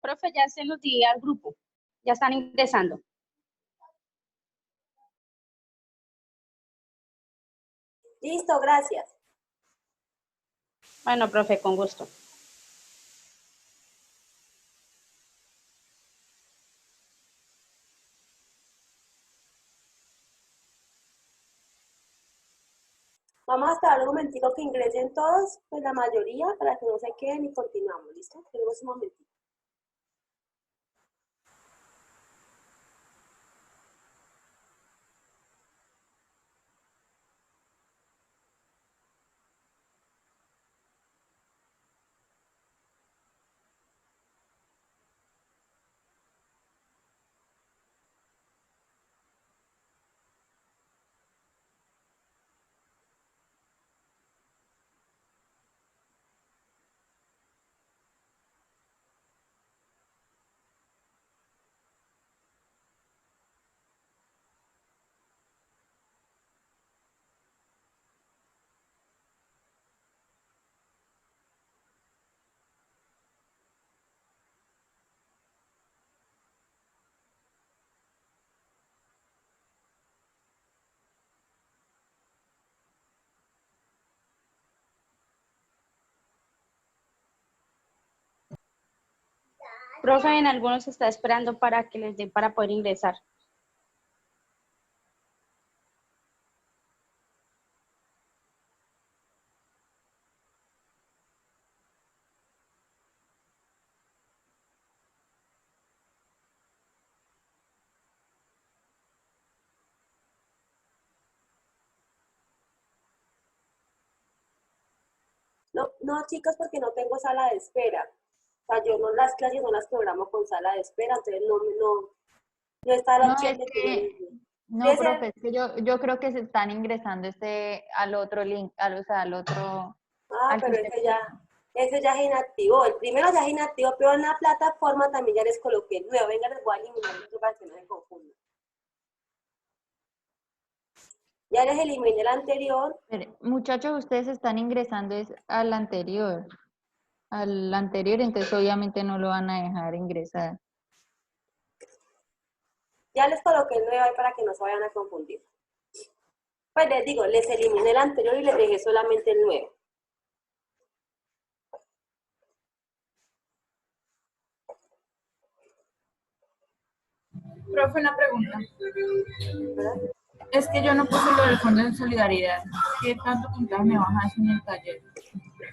Profe, ya se los di al grupo. Ya están ingresando. Listo, gracias. Bueno, profe, con gusto. Vamos a esperar un momentico que ingresen todos, pues la mayoría, para que no se queden y continuamos, ¿listo? Tenemos un momentito. Profe, en algunos está esperando para que les dé para poder ingresar. No, no, chicos, porque no tengo sala de espera. O sea, yo no las clases no las programo con sala de espera, entonces no está la No, opción es de que que, no, debe ser- profe, es que yo creo que se están ingresando al otro link, o sea, al otro, Ah, al que pero usted... ese ya se inactivó. El primero ya se inactivó, pero en la plataforma también ya les coloqué el nuevo. Venga, les voy a eliminar esto para que no se confundan. Ya les eliminé el anterior. Espere, muchachos, ustedes están ingresando al anterior, entonces obviamente no lo van a dejar ingresar. Ya les coloqué el nuevo ahí para que no se vayan a confundir. Pues les digo, les eliminé el anterior y les dejé solamente el nuevo. Profe, una pregunta. ¿Verdad? Es que yo no puse lo del Fondo de Solidaridad. ¿Qué tanto puntaje me bajas en el taller?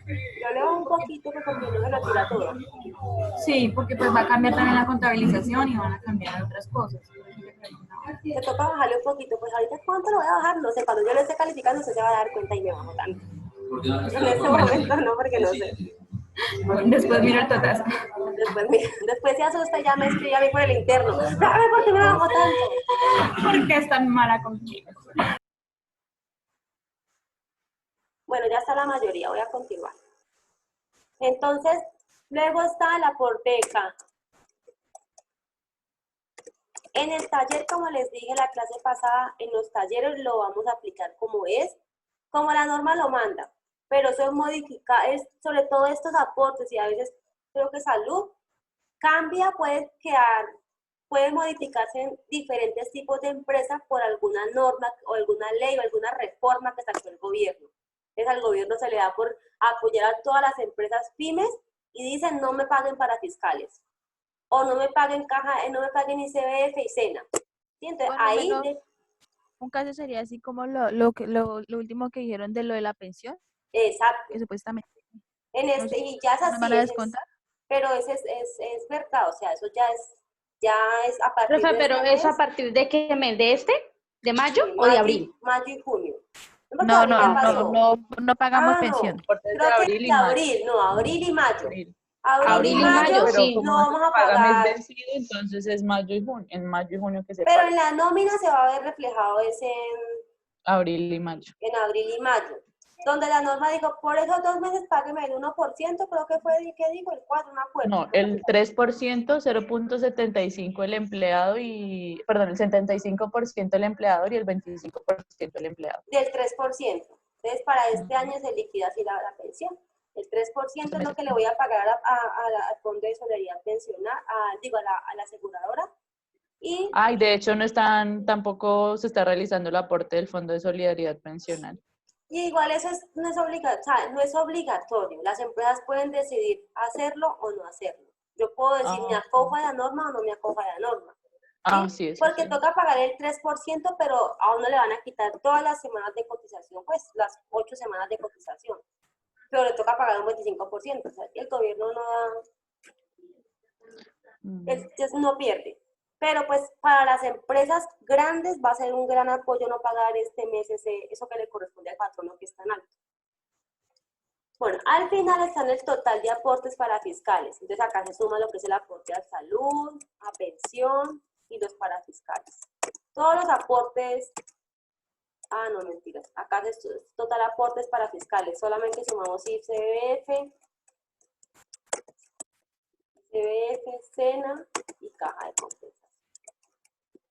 Yo le bajo un poquito pues, porque no se lo tira todo. Sí, porque pues va a cambiar también la contabilización y van a cambiar otras cosas. Me toca bajarle un poquito, pues ahorita cuánto lo voy a bajar, no sé, cuando yo lo esté calificando usted se va a dar cuenta y me bajo tanto. En este momento no, porque no sé. Después miro el total. Después se asusta y ya me escribe a mí por el interno. ¿Sabe por qué me bajo tanto? ¿Por qué es tan mala contigo? Bueno, ya está la mayoría, voy a continuar. Entonces, luego está la porteca. En el taller, como les dije la clase pasada, en los talleres lo vamos a aplicar como es, como la norma lo manda. Pero eso es modificar, sobre todo estos aportes y a veces creo que salud, cambia, puede modificarse en diferentes tipos de empresas por alguna norma o alguna ley o alguna reforma que sacó el gobierno. Entonces al gobierno se le da por apoyar a todas las empresas pymes y dicen no me paguen para fiscales o no me paguen no me paguen ICBF y SENA. ¿Sí? Entonces ahí un caso sería así como lo último que dijeron de lo de la pensión, exacto. que supuestamente En no sé, y ya es ¿nos así, van a descontar? pero ese es verdad, o sea, eso ya es a partir Profe, de pero este ¿eso a mes. partir de qué mes? ¿De este? ¿De mayo Sí, o de abril? mayo y junio. No, porque No, abril ya pasó. no pagamos Ah, pensión. no. Cortes Creo de que abril de y mayo. abril, no, abril y mayo. Abril. Abril y mayo, pero sí. como no vamos a paga mes pagar. vencido, entonces es mayo y junio, en mayo y junio que se Pero paga. en la nómina se va a ver reflejado Abril y mayo. en abril y mayo. Donde la norma dijo, por esos 2 meses págueme el 1%, creo que fue, ¿qué dijo? El 4, no me acuerdo. No, el 3%, 0.75 el empleado perdón, el 75% el empleador y el 25% el empleado. Del 3%. Entonces, para este año se liquida así la pensión. El 3% es lo que le voy a pagar al Fondo de Solidaridad Pensional, a la aseguradora. Y Ay, de hecho no están, tampoco se está realizando el aporte del Fondo de Solidaridad Pensional. Y igual eso no es obligatorio, o sea, no es obligatorio. Las empresas pueden decidir hacerlo o no hacerlo. Yo puedo decir, me acojo a la norma o no me acojo a la norma. Ah, ¿sí? sí, eso Porque sí. toca pagar el 3%, pero a uno le van a quitar todas las semanas de cotización, pues las 8 semanas de cotización. Pero le toca pagar un 25%. O sea, el gobierno no da, no pierde. Pero pues para las empresas grandes va a ser un gran apoyo no pagar este mes eso que le corresponde al patrono que es tan alto. Bueno, al final está en el total de aportes para fiscales. Entonces acá se suma lo que es el aporte a salud, a pensión y los parafiscales. Todos los aportes, no mentiras, acá es total aportes para fiscales. Solamente sumamos ICBF, SENA y caja de compensación.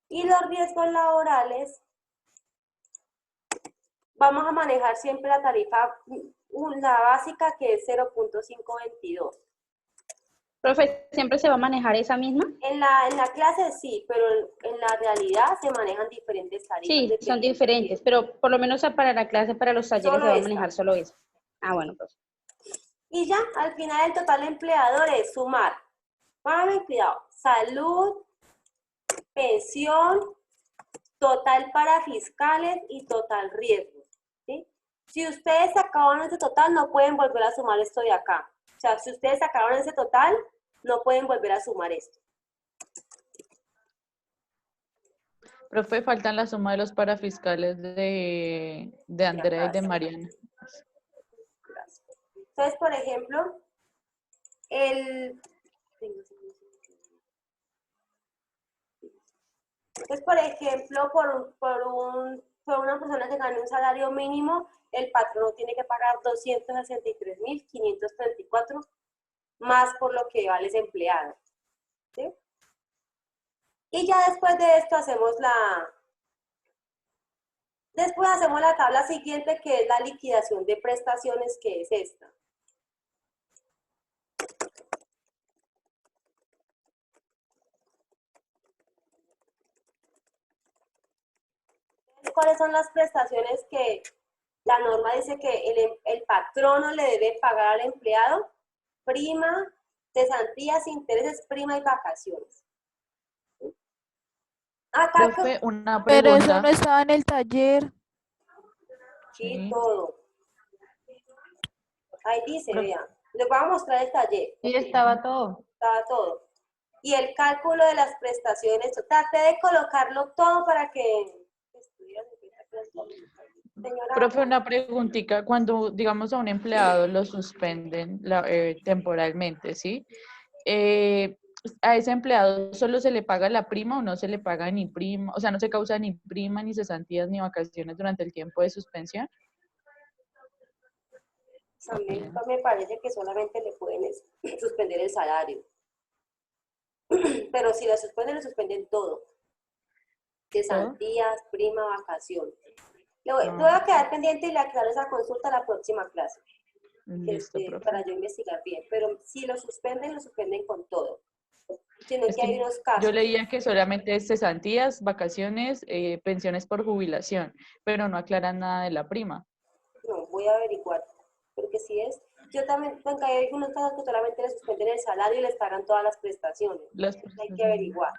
Y los riesgos laborales, vamos a manejar siempre la tarifa, la básica, que es 0.522. Profe, ¿siempre se va a manejar esa misma? En la clase sí, pero en la realidad se manejan diferentes tarifas. Sí, son diferentes, pero por lo menos para la clase, para los talleres Solo se va a esta. manejar solo eso. Ah, bueno, pues. Y ya, al final el total de empleadores, sumar. Pónganme cuidado, salud, pensión, total para fiscales y total riesgo. ¿sí? Si ustedes sacaron ese total, no pueden volver a sumar esto de acá. O sea, si ustedes sacaron ese total, no pueden volver a sumar esto. Profe, faltan la suma de los parafiscales de Andrea y de Mariana. Entonces, por ejemplo, por una persona que gane un salario mínimo, el patrono tiene que pagar 263.534 más por lo que vale ese empleado. ¿sí? Y ya después de esto hacemos la tabla siguiente, que es la liquidación de prestaciones, que es esta. ¿Cuáles son las prestaciones que la norma dice que el patrono le debe pagar al empleado? Prima, cesantías, intereses, prima y vacaciones. Acá, Profe, una Pero eso pregunta. no estaba en el taller. sí, Sí. todo. Ahí dice, Profe. vean. Les voy a mostrar el taller. Sí, estaba todo. Estaba todo. Y el cálculo de las prestaciones. Traté de colocarlo todo para que estuvieran. Señora, Profe, una preguntita. Cuando, digamos, a un empleado lo suspenden temporalmente, ¿sí? ¿A ese empleado solo se le paga la prima o no se le paga ni prima? O sea, ¿no se causa ni prima, ni cesantías, ni vacaciones durante el tiempo de suspensión? a mí me parece que solamente le pueden suspender el salario. Pero si la suspenden todo. Cesantías, prima, vacaciones. Voy a quedar pendiente y le aclaro esa consulta a la próxima clase. Listo, profe. Para yo investigar bien. Pero si lo suspenden con todo. Sino Es que hay que unos casos. yo leía que solamente es cesantías, vacaciones, pensiones por jubilación, pero no aclaran nada de la prima. No, voy a averiguar. Porque si es. Yo también, porque hay algunos casos que solamente le suspenden el salario y les pagan todas las prestaciones. Hay que averiguar.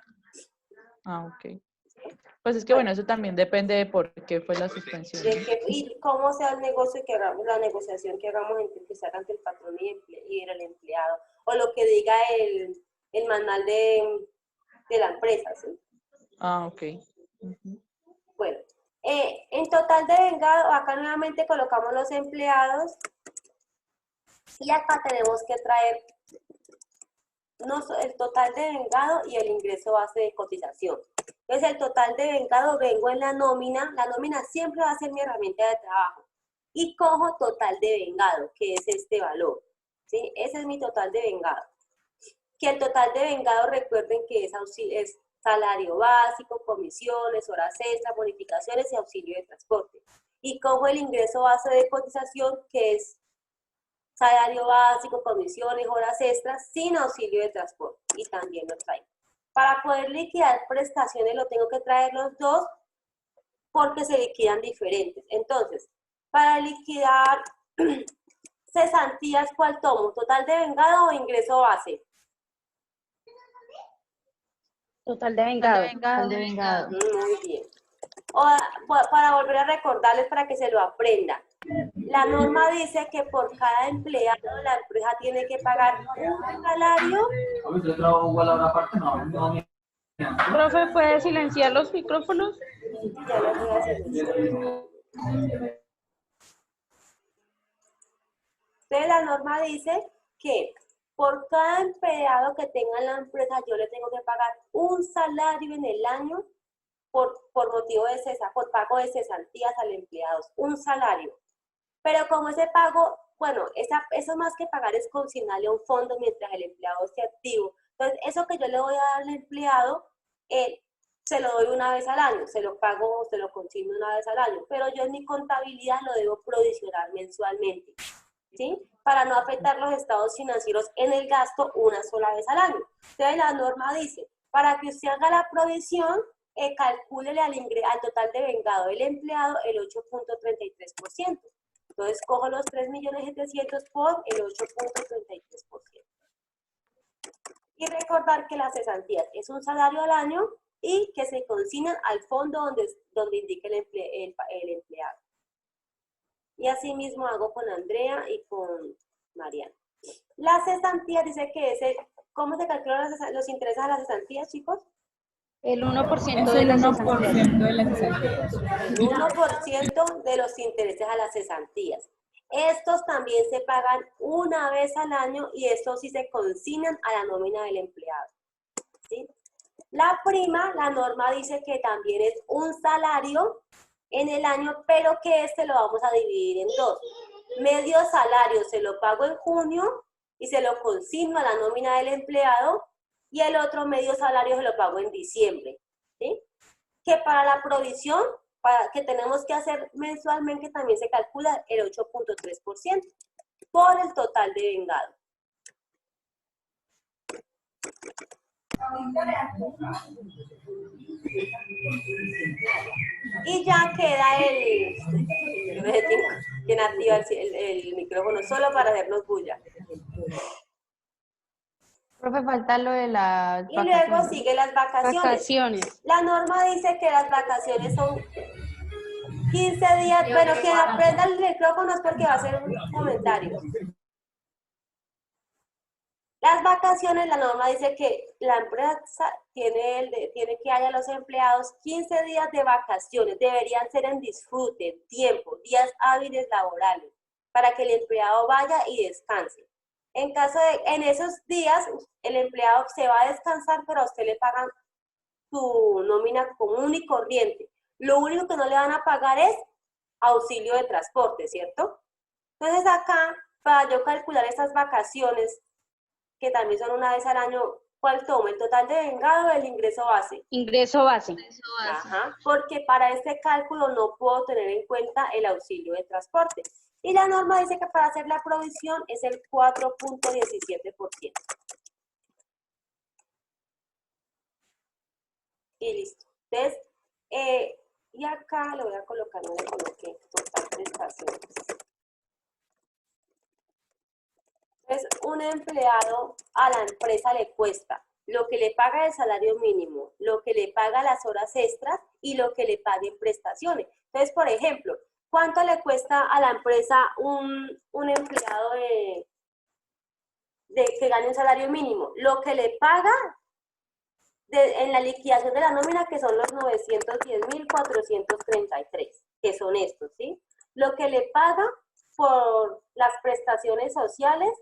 Ah, ok. Pues es que bueno, eso también depende de por qué fue la suspensión. Y cómo sea el negocio que hagamos, la negociación que hagamos que se haga entre el patrón y el empleado, o lo que diga el manual de la empresa, ¿sí? Ah, ok. Bueno, en total de vengado, acá nuevamente colocamos los empleados, y acá tenemos que traer el total de vengado y el ingreso base de cotización. Entonces, el total de vengado, vengo en la nómina siempre va a ser mi herramienta de trabajo, y cojo total de vengado, que es este valor, ¿sí? Ese es mi total de vengado. Que el total de vengado, recuerden que es salario básico, comisiones, horas extras, bonificaciones y auxilio de transporte. Y cojo el ingreso base de cotización, que es salario básico, comisiones, horas extras, sin auxilio de transporte, y también lo traigo. Para poder liquidar prestaciones lo tengo que traer los dos porque se liquidan diferentes. Entonces, para liquidar cesantías, ¿cuál tomo? ¿Total de vengado o ingreso base? Total de vengado. Al de vengado. Muy bien. Para volver a recordarles para que se lo aprendan. La norma dice que por cada empleado la empresa tiene que pagar un salario. Profe, ¿puede silenciar los micrófonos? Ya lo voy a silenciar. Entonces la norma dice que por cada empleado que tenga en la empresa yo le tengo que pagar un salario en el año por motivo de por pago de cesantías al empleado, un salario. Pero como ese pago, bueno, eso más que pagar es consignarle a un fondo mientras el empleado esté activo. Entonces, eso que yo le voy a dar al empleado, se lo doy una vez al año, se lo pago, se lo consigno una vez al año, pero yo en mi contabilidad lo debo provisionar mensualmente, ¿sí? Para no afectar los estados financieros en el gasto una sola vez al año. Entonces, la norma dice, para que usted haga la provisión, calcúlele al total de vengado del empleado el 8.33%. Entonces, cojo los 3.700.000 por el 8.33%. Y recordar que las cesantías es un salario al año y que se consignan al fondo donde indique el empleado. Y así mismo hago con Andrea y con Mariana. Las cesantías dice que ¿cómo se calculan los intereses a las cesantías, chicos? El 1% Es de el las 1% de las cesantías. El 1% de los intereses a las cesantías. Estos también se pagan una vez al año y estos sí se consignan a la nómina del empleado, ¿sí? La prima, la norma dice que también es un salario en el año, pero que lo vamos a dividir en dos. Medio salario se lo pago en junio y se lo consigno a la nómina del empleado, y el otro medio salario se lo pago en diciembre, ¿sí? Que para la provisión que tenemos que hacer mensualmente también se calcula el 8.3% por el total de vengado. Y ya queda quien activa el micrófono solo para hacernos bulla. Profe, falta lo de las Y luego vacaciones. sigue las vacaciones. La norma dice que las vacaciones son 15 días. Bueno, quien aprenda el micrófono es porque va a hacer un comentario. Las vacaciones, la norma dice que la empresa tiene que dar a los empleados 15 días de vacaciones. Deberían ser en disfrute, tiempo, días hábiles laborales, para que el empleado vaya y descanse. En esos días, el empleado se va a descansar, pero a usted le pagan su nómina común y corriente. Lo único que no le van a pagar es auxilio de transporte, ¿cierto? Entonces acá, para yo calcular estas vacaciones, que también son una vez al año, ¿cuál tomo? ¿El total de vengado o el ingreso base? Ingreso base. Ajá, porque para este cálculo no puedo tener en cuenta el auxilio de transporte. Y la norma dice que para hacer la provisión es el 4.17%. Y listo. Entonces, y acá le voy a colocar, no le coloqué total prestaciones. Entonces, un empleado a la empresa le cuesta lo que le paga el salario mínimo, lo que le paga las horas extras y lo que le paguen prestaciones. Entonces, por ejemplo, ¿cuánto le cuesta a la empresa un empleado que gane un salario mínimo? Lo que le paga en la liquidación de la nómina, que son los 910.433, que son estos, ¿sí? Lo que le paga por las prestaciones sociales,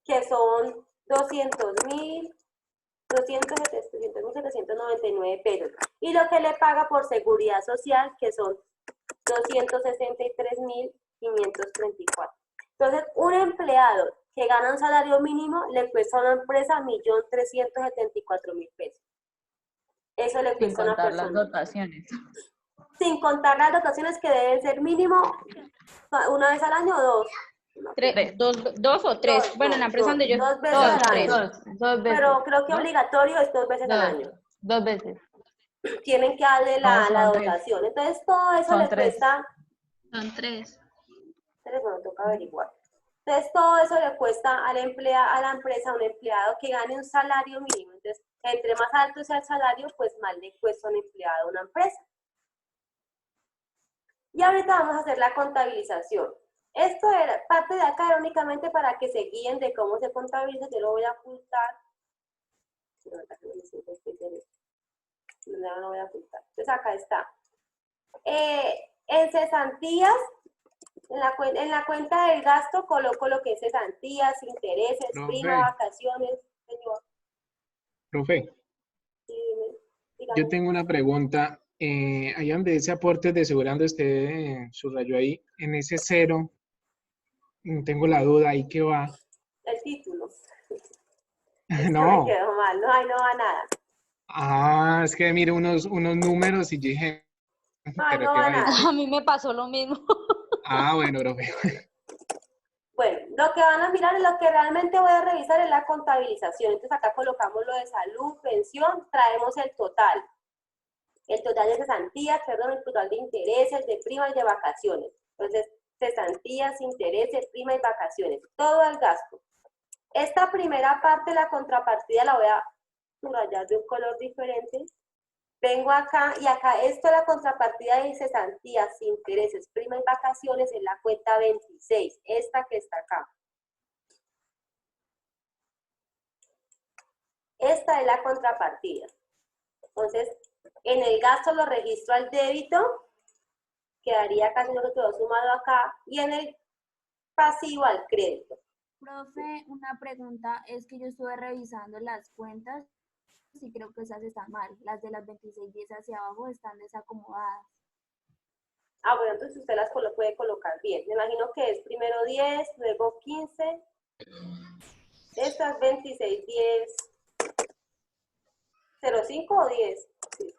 que son 200.799 pesos. Y lo que le paga por seguridad social, que son 263.534. Entonces, un empleado que gana un salario mínimo le cuesta a una empresa 1.374.000 pesos. Eso le cuesta a una persona. Sin contar las dotaciones. Sin contar las dotaciones, que deben ser mínimo una vez al año o dos. No, Dos o tres. Dos, Bueno, en la empresa donde yo... dos veces Dos, al año. dos veces. Pero creo que ¿no? obligatorio es 2 veces al año. Dos veces. Tienen que darle No, la son tres. dotación. Entonces todo eso Son le tres. cuesta, Son tres. bueno, toca averiguar. Entonces todo eso le cuesta a la empresa, a un empleado que gane un salario mínimo. Entonces, entre más alto sea el salario, pues más le cuesta a un empleado a una empresa. Y ahorita vamos a hacer la contabilización. Esto era, parte de acá era únicamente para que se guíen de cómo se contabiliza. Yo lo voy a ocultar. No lo voy a ocultar. Entonces acá está. En cesantías, en la cuenta del gasto coloco lo que es cesantías, intereses, Profe. prima, vacaciones, señor. Profe, Dígame. yo tengo una pregunta. Ahí donde dice aportes de segurando, usted subrayó ahí, en ese cero, tengo la duda, ¿ahí qué va? El título. Me No. quedó mal, no, ahí no va nada. Ah, es que mire unos números y yo dije, No, ahí ¿pero no qué va va ahí? nada. A mí me pasó lo mismo. Ah, bueno, profe. Bueno, lo que van a mirar, lo que realmente voy a revisar es la contabilización. Entonces acá colocamos lo de salud, pensión, traemos el total. El total de cesantías, perdón, el total de intereses, de prima y de vacaciones. Entonces, cesantías, intereses, prima y vacaciones. Todo el gasto. Esta primera parte, la contrapartida, la voy a subrayar de un color diferente. Vengo acá y acá, esto es la contrapartida de cesantías, intereses, prima y vacaciones en la cuenta 26, esta que está acá. Esta es la contrapartida. Entonces, en el gasto lo registro al débito, quedaría casi lo que quedó sumado acá, y en el pasivo al crédito. Profe, una pregunta, es que yo estuve revisando las cuentas y creo que esas están mal. Las de las 2610 hacia abajo están desacomodadas. Ah, bueno, entonces usted las puede colocar bien. Me imagino que es primero 10, luego 15. Estas 2610, 05 o 10. Sí,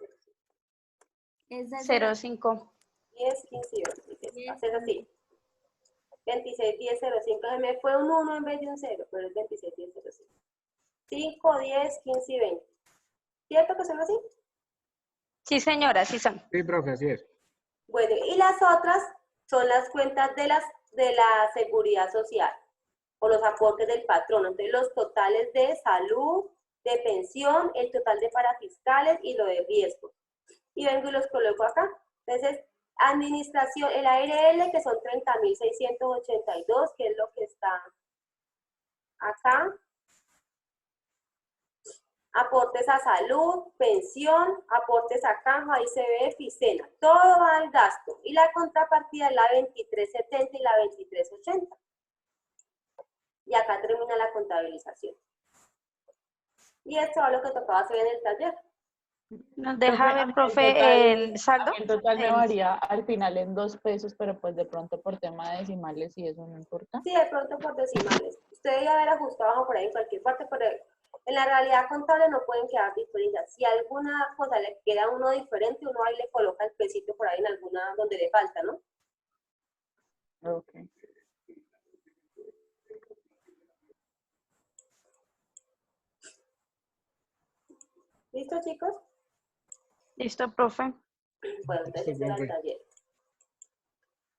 Esa es 05. 10, 15 y 20. Haces así. 26, 10, 05. Se me fue un 1 en vez de un 0, pero es 26, 10, 05. 5, 10, 15 y 20. ¿Cierto que son así? Sí, señora, sí son. Sí, profe, así es. Bueno, y las otras son las cuentas de la seguridad social o los aportes del patrono. Entonces, los totales de salud, de pensión, el total de parafiscales y lo de riesgo. Y vengo y los coloco acá. Entonces, administración, el ARL, que son 30.682, que es lo que está acá. Aportes a salud, pensión, aportes a caja, ICBF y SENA. Todo va al gasto. Y la contrapartida es la 2370 y la 2380. Y acá termina la contabilización. Y esto es lo que tocaba hacer en el taller. Nos deja ver, El profe, total- el saldo. El total me El- varía al final en 2 pesos, pero pues de pronto por tema de decimales y eso no importa. Sí, de pronto por decimales. Usted debe haber ajustado por ahí en cualquier parte, pero en la realidad contable no pueden quedar diferencias. Si alguna cosa le queda a uno diferente, uno ahí le coloca el pesito por ahí en alguna donde le falta, ¿no? Ok. ¿Listo, chicos? Listo, profe. Bueno, entonces Sí, este era el profe. taller.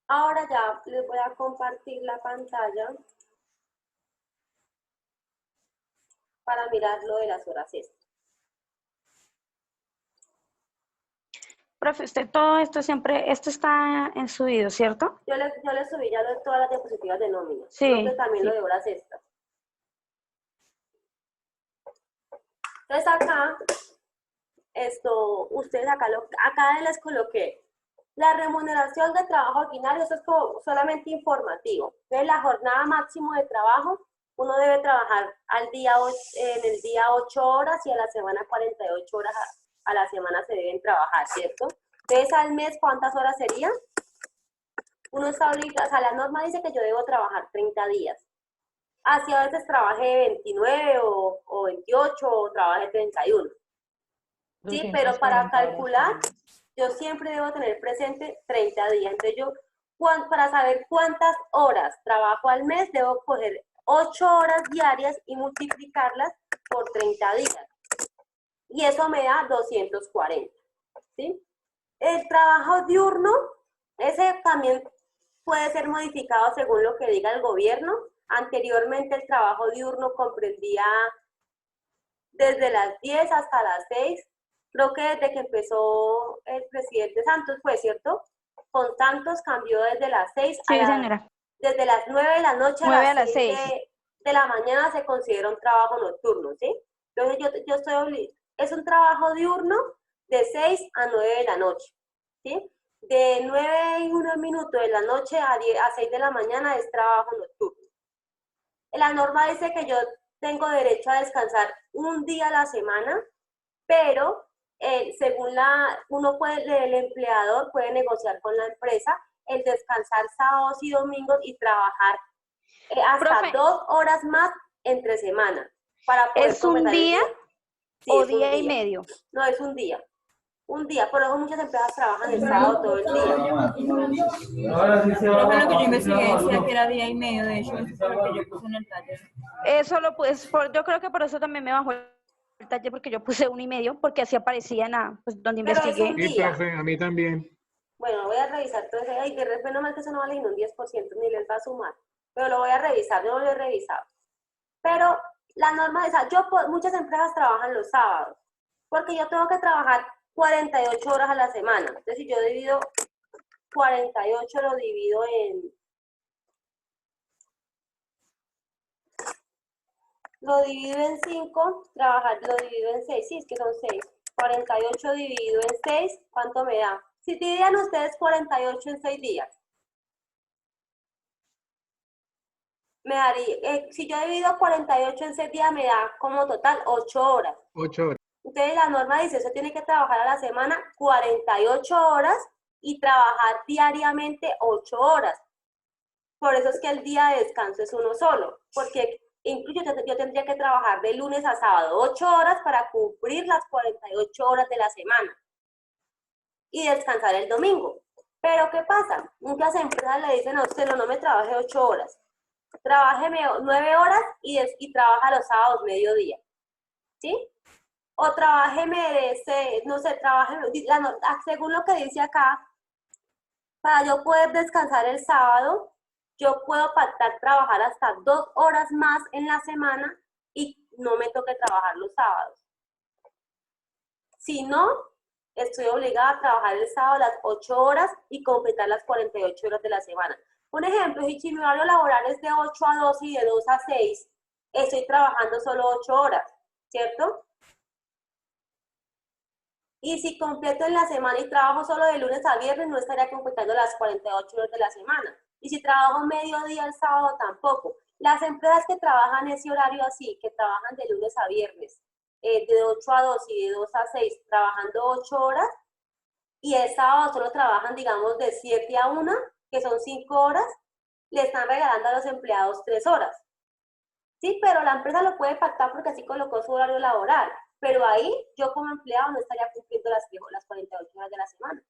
Ahora ya les voy a compartir la pantalla para mirar lo de las horas extras. Profe, usted todo esto siempre, esto está en subido, ¿cierto? Yo les subí ya todas las diapositivas de nómina. Sí, Creo que también sí. lo de horas extras. Entonces acá, ustedes acá les coloqué la remuneración de trabajo ordinario, eso es como solamente informativo. Entonces la jornada máximo de trabajo, uno debe trabajar en el día 8 horas y a la semana 48 horas a la semana se deben trabajar, ¿cierto? Entonces al mes, ¿cuántas horas serían? Uno está obligado, o sea, la norma dice que yo debo trabajar 30 días. Así a veces trabajé 29 o 28 o trabajé 31. Sí, pero para 240 horas calcular, semanales. yo siempre debo tener presente 30 días. Entonces yo para saber cuántas horas trabajo al mes, debo coger 8 horas diarias y multiplicarlas por 30 días. Y eso me da 240, ¿sí? El trabajo diurno, ese también puede ser modificado según lo que diga el gobierno. Anteriormente el trabajo diurno comprendía desde las 10 hasta las 6. Creo que desde que empezó el presidente Santos fue, ¿cierto? Con Santos cambió desde las 6 Sí, a las, señora. desde las 9 de la noche a 9 a las las 6 6. de la mañana se considera un trabajo nocturno, ¿sí? Entonces yo estoy obligada. Es un trabajo diurno de 6 a 9 de la noche, ¿sí? De 9 y 1 minuto de la noche a 6 de la mañana es trabajo nocturno. La norma dice que yo tengo derecho a descansar un día a la semana, pero según el empleador puede negociar con la empresa el descansar sábados y domingos y trabajar hasta Profe, 2 horas más entre semana para poder ¿es un completar el día Sí, o es un día y día. medio? No, es un día. Un día, por eso muchas empresas trabajan el sábado todo el día. Creo que lo que yo investigué decía que era día y medio, de hecho, eso fue lo que yo puse en el taller. Eso lo pues, yo creo que por eso también me bajó el taller, porque yo puse 1 y medio, porque así aparecía en pues, donde Pero es investigué. un Sí, día. profe, a mí también. Bueno, voy a revisar todo eso. Ay, de repente no mal que eso no vale ni un 10%, ni les va a sumar. Pero lo voy a revisar, yo no lo he revisado. Pero la norma es, muchas empresas trabajan los sábados, porque yo tengo que trabajar 48 horas a la semana. Entonces, si yo divido 48, lo divido en 5, lo divido en 6, sí, es que son 6. 48 dividido en 6, ¿cuánto me da? Si dividían ustedes 48 en 6 días, me daría, si yo divido 48 en 6 días, me da como total 8 horas. 8 horas. Entonces la norma dice, eso tiene que trabajar a la semana 48 horas y trabajar diariamente 8 horas. Por eso es que el día de descanso es uno solo, porque incluso yo tendría que trabajar de lunes a sábado 8 horas para cumplir las 48 horas de la semana y descansar el domingo. Pero ¿qué pasa? Muchas empresas le dicen a usted, no me trabaje 8 horas, trabájeme 9 horas y trabaja los sábados mediodía, ¿sí? O trabájeme, no sé, según lo que dice acá, para yo poder descansar el sábado, yo puedo pactar trabajar hasta 2 horas más en la semana y no me toque trabajar los sábados. Si no, estoy obligada a trabajar el sábado las 8 horas y completar las 48 horas de la semana. Un ejemplo, si mi horario laboral es de 8 a 12 y de 2 a 6, estoy trabajando solo 8 horas, ¿cierto? Y si completo en la semana y trabajo solo de lunes a viernes, no estaría completando las 48 horas de la semana. Y si trabajo mediodía el sábado, tampoco. Las empresas que trabajan ese horario así, que trabajan de lunes a viernes, de 8 a 2 y de 2 a 6, trabajando 8 horas, y el sábado solo trabajan, digamos, de 7 a 1, que son 5 horas, le están regalando a los empleados 3 horas. Sí, pero la empresa lo puede pactar porque así colocó su horario laboral. Pero ahí, yo como empleado no estaría cumpliendo las 48 horas de la semana.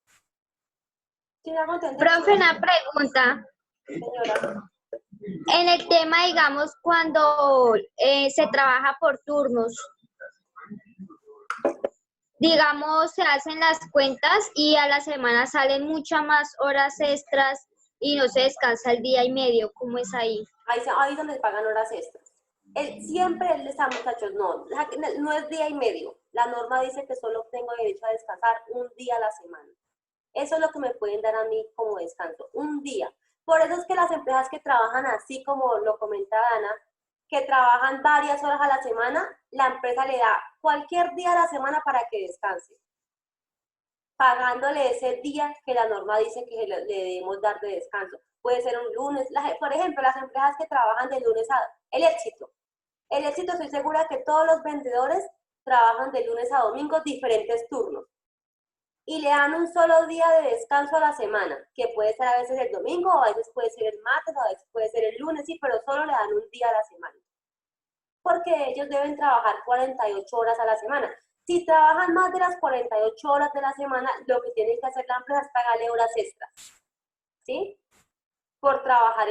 ¿Sí me hago entender? Profe, una pregunta. Señora. En el tema, digamos, cuando se trabaja por turnos, digamos, se hacen las cuentas y a la semana salen muchas más horas extras y no se descansa el día y medio. ¿Cómo es ahí? Ahí es donde pagan horas extras. Siempre él les da, muchachos, no es día y medio. La norma dice que solo tengo derecho a descansar un día a la semana. Eso es lo que me pueden dar a mí como descanso, un día. Por eso es que las empresas que trabajan así, como lo comenta Ana, que trabajan varias horas a la semana, la empresa le da cualquier día a la semana para que descanse, pagándole ese día que la norma dice que le debemos dar de descanso. Puede ser un lunes, por ejemplo, las empresas que trabajan de lunes a... El Éxito, estoy segura que todos los vendedores trabajan de lunes a domingo diferentes turnos y le dan un solo día de descanso a la semana, que puede ser a veces el domingo, o a veces puede ser el martes, o a veces puede ser el lunes, sí, pero solo le dan un día a la semana, porque ellos deben trabajar 48 horas a la semana. Si trabajan más de las 48 horas de la semana, lo que tiene que hacer la empresa es pagarle horas extras, ¿sí? por trabajar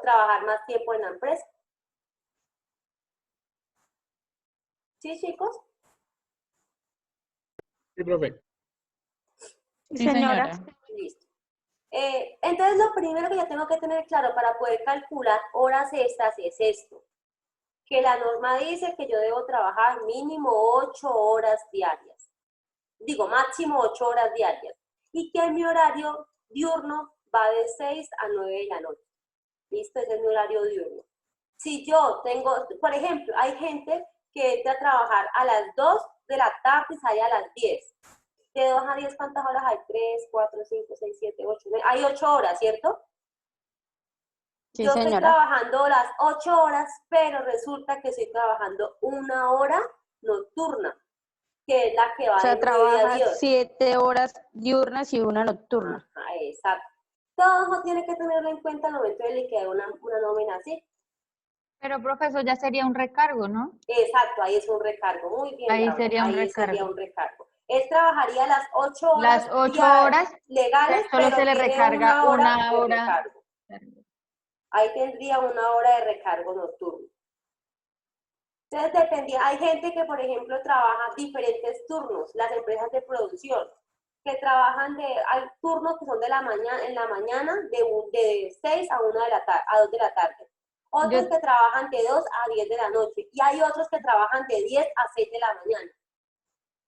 trabajar más tiempo en la empresa. ¿Sí, chicos? Sí, profe. Sí, Sí, señora. señora. Listo. Entonces, lo primero que yo tengo que tener claro para poder calcular horas extras es esto, que la norma dice que yo debo trabajar mínimo 8 horas diarias, digo máximo 8 horas diarias, y que mi horario diurno va de 6 a 9 de la noche. Listo, ese es mi horario diurno. Si yo tengo, por ejemplo, hay gente que entra a trabajar a las 2 de la tarde y sale a las 10. De 2 a 10, ¿cuántas horas hay? 3, 4, 5, 6, 7, 8, 9. Hay 8 horas, ¿cierto? Sí, Yo estoy señora. trabajando las 8 horas, pero resulta que estoy trabajando 1 hora nocturna, que es la que O va sea, de 9 a trabaja 10. 7 horas diurnas y una nocturna. Ajá, exacto. Todo eso tiene que tenerlo en cuenta al momento de liquidar una nómina así. Pero, profesor, ya sería un recargo, ¿no? Exacto, ahí es un recargo. Muy bien, Ahí Laura, sería un ahí sería recargo. un recargo. Él trabajaría las 8 horas Las 8 ya horas, legales, solo pero se le tiene recarga 1 hora una de hora. recargo. Ahí tendría 1 hora de recargo nocturno. Entonces dependía, hay gente que, por ejemplo, trabaja diferentes turnos, las empresas de producción, que trabajan hay turnos que son de la mañana, en la mañana de 6 a 1 de la tarde, a 2 de la tarde. Otros que trabajan de 2 a 10 de la noche, y hay otros que trabajan de 10 a 6 de la mañana.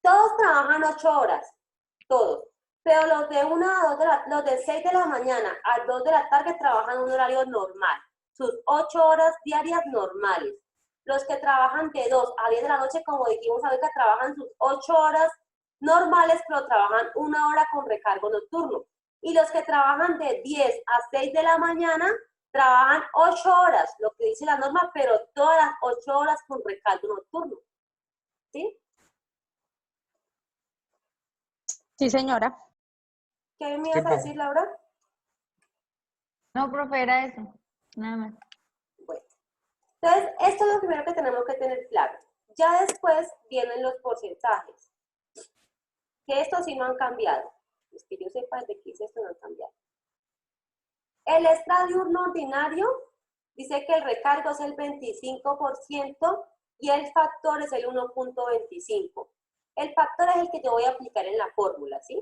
Todos trabajan 8 horas, todos. Pero los de 1 a 2 los de 6 de la mañana a 2 de la tarde trabajan un horario normal, sus 8 horas diarias normales. Los que trabajan de 2 a 10 de la noche, como dijimos ahorita, trabajan sus 8 horas normales, pero trabajan 1 hora con recargo nocturno. Y los que trabajan de 10 a 6 de la mañana, trabajan 8 horas, lo que dice la norma, pero todas las 8 horas con recargo nocturno. ¿Sí? Sí, señora. ¿Qué me ibas a decir, Laura? No, profe, era eso. Nada más. Bueno, entonces, esto es lo primero que tenemos que tener claro. Ya después vienen los porcentajes, que estos sí no han cambiado. Es que yo sepa desde que hice esto no han cambiado. El extra diurno ordinario dice que el recargo es el 25% y el factor es el 1.25. El factor es el que yo voy a aplicar en la fórmula, ¿sí?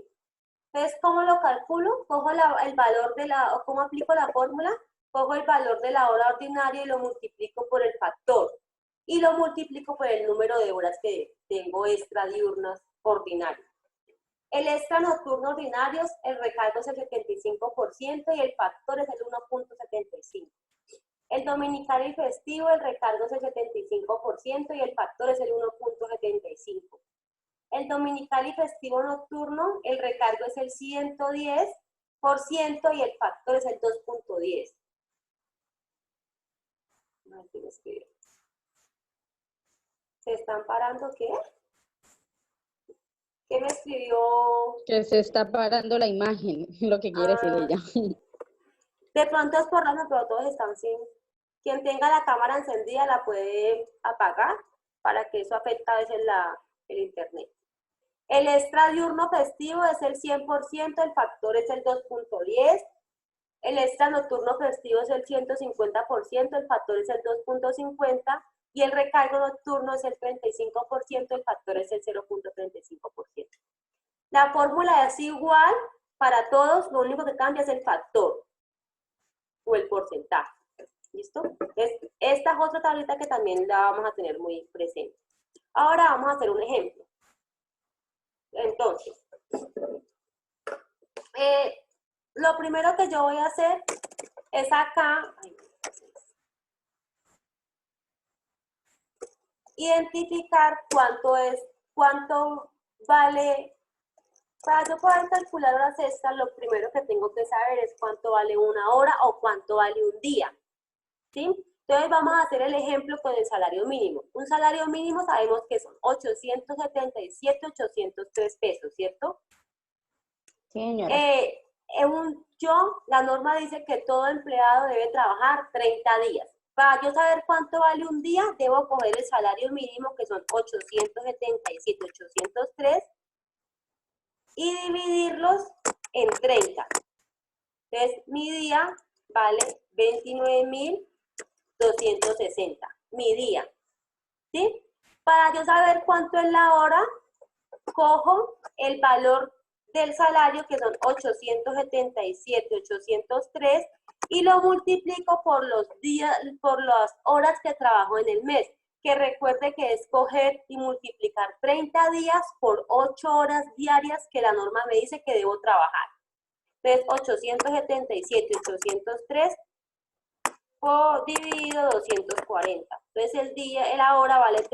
Entonces, ¿cómo lo calculo? Cojo el valor o ¿cómo aplico la fórmula? Cojo el valor de la hora ordinaria y lo multiplico por el factor. Y lo multiplico por el número de horas que tengo extra diurnas ordinarias. El extra nocturno ordinario, el recargo es el 75% y el factor es el 1.75. El dominical y festivo, el recargo es el 75% y el factor es el 1.75. El dominical y festivo nocturno, el recargo es el 110% y el factor es el 2.10. ¿Se están parando qué? ¿Qué me escribió? Que se está parando la imagen, lo que quiere decir ella. De pronto es por razón, pero todos están sin. Quien tenga la cámara encendida la puede apagar para que eso afecte a veces el internet. El extra diurno festivo es el 100%, el factor es el 2.10. El extra nocturno festivo es el 150%, el factor es el 2.50. Y el recargo nocturno es el 35%, el factor es el 0.35%. La fórmula es igual para todos, lo único que cambia es el factor o el porcentaje. ¿Listo? Esta es otra tablita que también la vamos a tener muy presente. Ahora vamos a hacer un ejemplo. Entonces, lo primero que yo voy a hacer es acá identificar cuánto vale. Para yo poder calcular horas extras, lo primero que tengo que saber es cuánto vale una hora o cuánto vale un día. ¿Sí? Entonces vamos a hacer el ejemplo con el salario mínimo. Un salario mínimo sabemos que son 877, 803 pesos, ¿cierto? Sí, señora. La norma dice que todo empleado debe trabajar 30 días. Para yo saber cuánto vale un día, debo coger el salario mínimo, que son 877, 803, y dividirlos en 30. Entonces, mi día vale 29.260, mi día, ¿sí? Para yo saber cuánto es la hora, cojo el valor del salario, que son 877, 803, y lo multiplico por los días, por las horas que trabajo en el mes, que recuerde que es coger y multiplicar 30 días por 8 horas diarias que la norma me dice que debo trabajar. Entonces, 877, 803 por dividido 240. Entonces, el día, la hora vale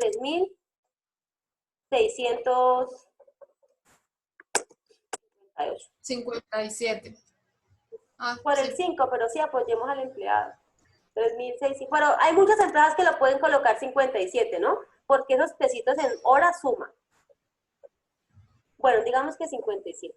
3.658. 57. Ah, Por el 5, pero sí apoyemos al empleado. 3.600. Pero hay muchas empresas que lo pueden colocar 57, ¿no? Porque esos pesitos en horas suman. Bueno, digamos que 57.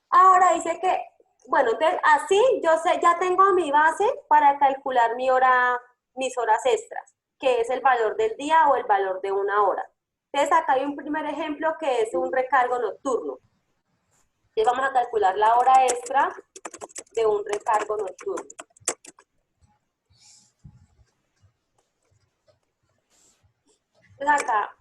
Ahora dice que, bueno, entonces así yo sé, ya tengo mi base para calcular mi hora, mis horas extras, que es el valor del día o el valor de una hora. Entonces acá hay un primer ejemplo que es un recargo nocturno. Entonces vamos a calcular la hora extra de un recargo nocturno. Entonces acá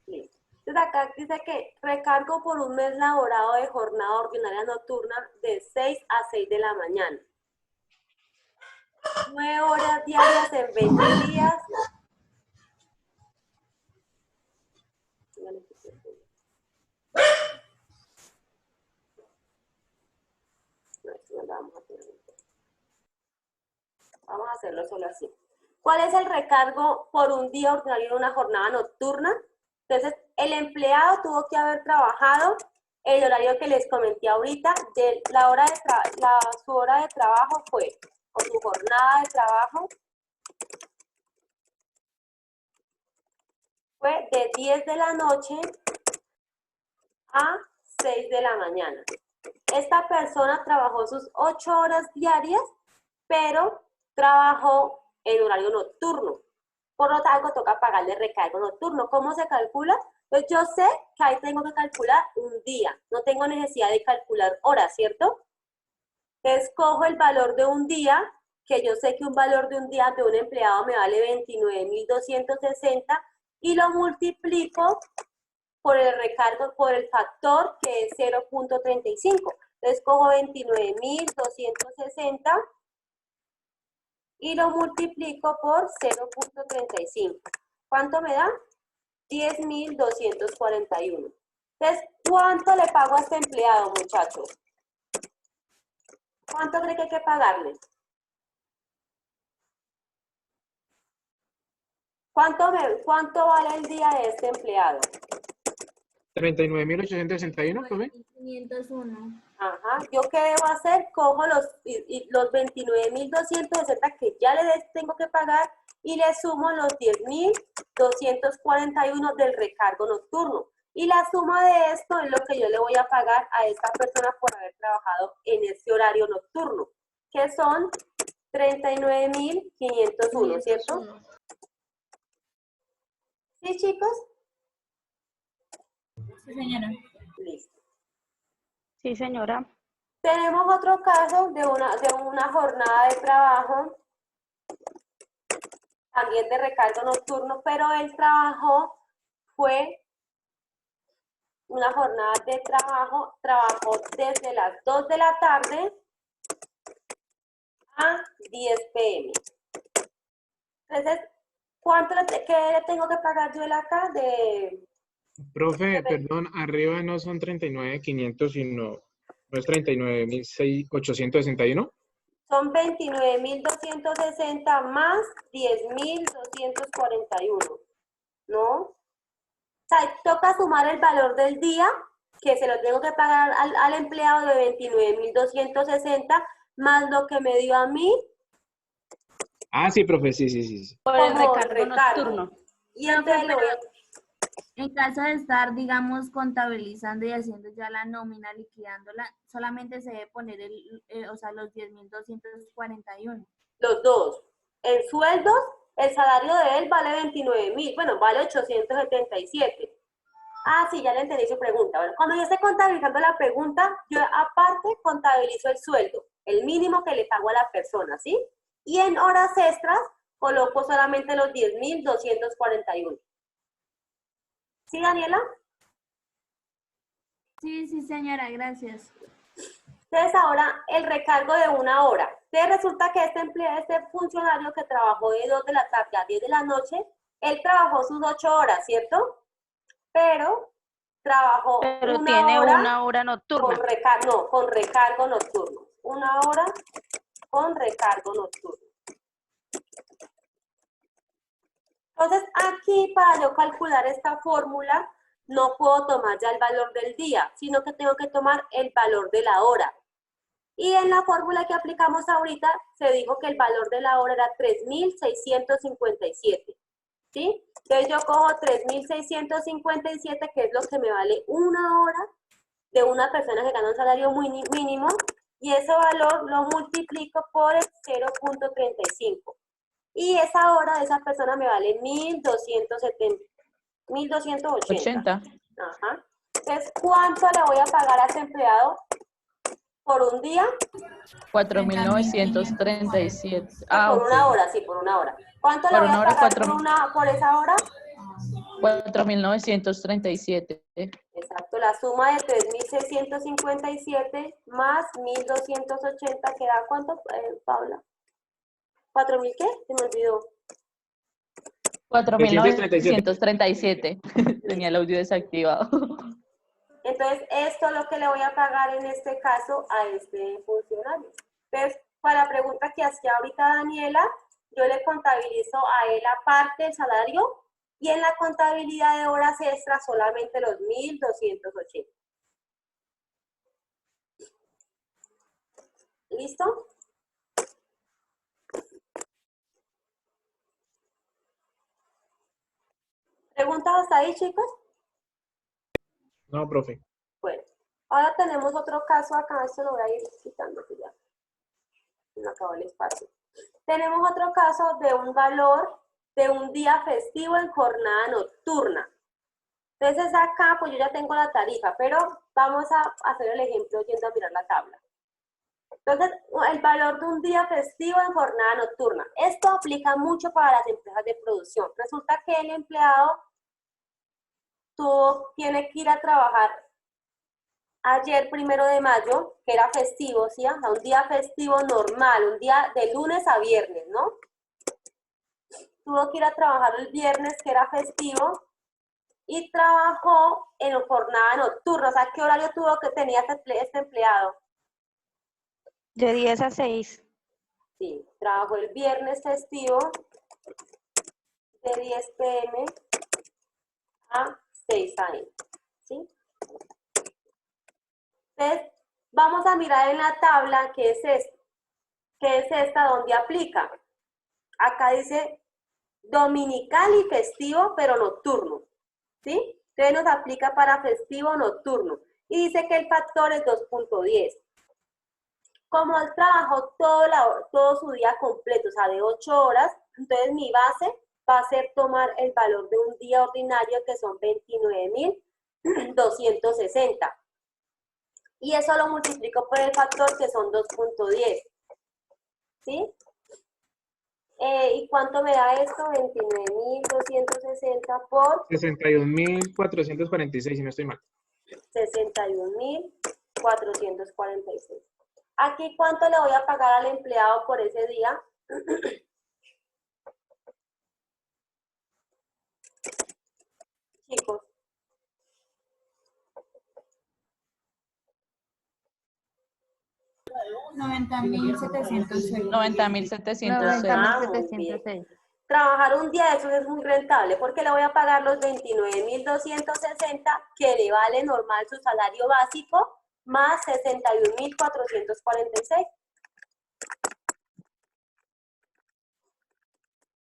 listo. Entonces acá dice que recargo por un mes laborado de jornada ordinaria nocturna de 6 a 6 de la mañana. 9 horas diarias en 20 días. Vamos a hacerlo solo así. ¿Cuál es el recargo por un día ordinario en una jornada nocturna? Entonces, el empleado tuvo que haber trabajado el horario que les comenté ahorita, de la hora de su hora de trabajo fue, o su jornada de trabajo, fue de 10 de la noche a 6 de la mañana. Esta persona trabajó sus 8 horas diarias, pero trabajó en horario nocturno. Por lo tanto, toca pagarle recargo nocturno. ¿Cómo se calcula? Pues yo sé que ahí tengo que calcular un día. No tengo necesidad de calcular horas, ¿cierto? Entonces, cojo el valor de un día, que yo sé que un valor de un día de un empleado me vale 29.260, y lo multiplico por el recargo, por el factor que es 0.35. Entonces, cojo 29.260 y lo multiplico por 0.35. ¿Cuánto me da? 10.241. Entonces, ¿cuánto le pago a este empleado, muchachos? ¿Cuánto cree que hay que pagarle? ¿Cuánto vale el día de este empleado? 39.861, ¿profe? 501. Ajá, ¿yo qué debo hacer? Cojo los 29.260 que ya le tengo que pagar y le sumo los 10.241 del recargo nocturno. Y la suma de esto es lo que yo le voy a pagar a esta persona por haber trabajado en ese horario nocturno, que son 39.501, ¿cierto? ¿Sí, chicos? Sí, señora. Listo. Sí, señora. Tenemos otro caso de una jornada de trabajo, también de recargo nocturno, pero el trabajo fue una jornada de trabajo, trabajó desde las 2 de la tarde a 10 p.m. Entonces, ¿qué le tengo que pagar yo acá? Profe, perdón, arriba no son 39.500, sino, ¿no es 39.861? Son 29.260 más 10.241, ¿no? O sea, toca sumar el valor del día, que se lo tengo que pagar al empleado de 29.260, más lo que me dio a mí. Ah, sí, profe, sí. Por el Como recargo nocturno. Y entonces le voy a... En caso de estar, digamos, contabilizando y haciendo ya la nómina, liquidándola, solamente se debe poner o sea, los 10.241. Los dos. En sueldos El salario de él vale 29.000, bueno, vale 877. Ah, sí, ya le entendí su pregunta. Bueno, cuando yo esté contabilizando la pregunta, yo aparte contabilizo el sueldo, el mínimo que le pago a la persona, ¿sí? Y en horas extras coloco solamente los 10.241. ¿Sí, Daniela? Sí, sí, señora, gracias. Entonces ahora el recargo de 1 hora. Entonces resulta que este funcionario que trabajó de 2 de la tarde a 10 de la noche, él trabajó sus 8 horas, ¿cierto? Pero trabajó Pero 1 tiene hora 1 hora nocturna. con recargo nocturno. 1 hora con recargo nocturno. Entonces aquí para yo calcular esta fórmula no puedo tomar ya el valor del día, sino que tengo que tomar el valor de la hora. Y en la fórmula que aplicamos ahorita se dijo que el valor de la hora era 3.657. ¿Sí? Entonces yo cojo 3.657, que es lo que me vale 1 hora de una persona que gana un salario mínimo, y ese valor lo multiplico por el 0.35. Y esa hora de esa persona me vale 1.280. Ajá. Entonces, ¿cuánto le voy a pagar a ese empleado por un día? 4.937. Por Ok. 1 hora, sí, por 1 hora. ¿Cuánto le Por voy una a hora, pagar por esa hora? 4.937. Exacto, la suma de 3.657 más 1.280 queda ¿cuánto, Paula? ¿4.000 qué? Se me olvidó. 4.937. Tenía el audio desactivado. Entonces, esto es lo que le voy a pagar en este caso a este funcionario. Entonces, para la pregunta que hacía ahorita Daniela, yo le contabilizo a él aparte del salario y en la contabilidad de horas extras solamente los 1.280. ¿Listo? ¿Preguntas hasta ahí, chicos? No, profe. Bueno, ahora tenemos otro caso acá, esto lo voy a ir quitando que ya me acabó el espacio. Tenemos otro caso de un valor de un día festivo en jornada nocturna. Entonces acá pues yo ya tengo la tarifa, pero vamos a hacer el ejemplo yendo a mirar la tabla. Entonces, el valor de un día festivo en jornada nocturna. Esto aplica mucho para las empresas de producción. Resulta que el empleado tiene que ir a trabajar ayer, 1 de mayo, que era festivo, ¿sí? O sea, un día festivo normal, un día de lunes a viernes, ¿no? Tuvo que ir a trabajar el viernes, que era festivo, y trabajó en jornada nocturna. O sea, ¿qué horario tenía este empleado? De 10 a 6. Sí, trabajó el viernes festivo de 10 p.m. a 6 a.m. ¿Sí? Entonces, vamos a mirar en la tabla qué es esto. ¿Qué es esta? ¿Dónde aplica? Acá dice dominical y festivo, pero nocturno. ¿Sí? Entonces nos aplica para festivo nocturno. Y dice que el factor es 2.10. Como él trabajó todo su día completo, o sea, de 8 horas, entonces mi base va a ser tomar el valor de un día ordinario, que son 29.260. Y eso lo multiplico por el factor, que son 2.10. ¿Sí? ¿Y cuánto me da esto? 29.260 por 61.446, si no estoy mal. 61.446. Aquí, ¿cuánto le voy a pagar al empleado por ese día? Chicos. $90.706. 90.706. Ah, muy bien. Trabajar un día de esos es muy rentable porque le voy a pagar los 29.260 que le vale normal su salario básico más 61.446.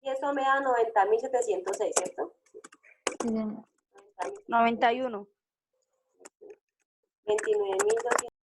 Y eso me da 90.706, ¿cierto? 91. 29.200.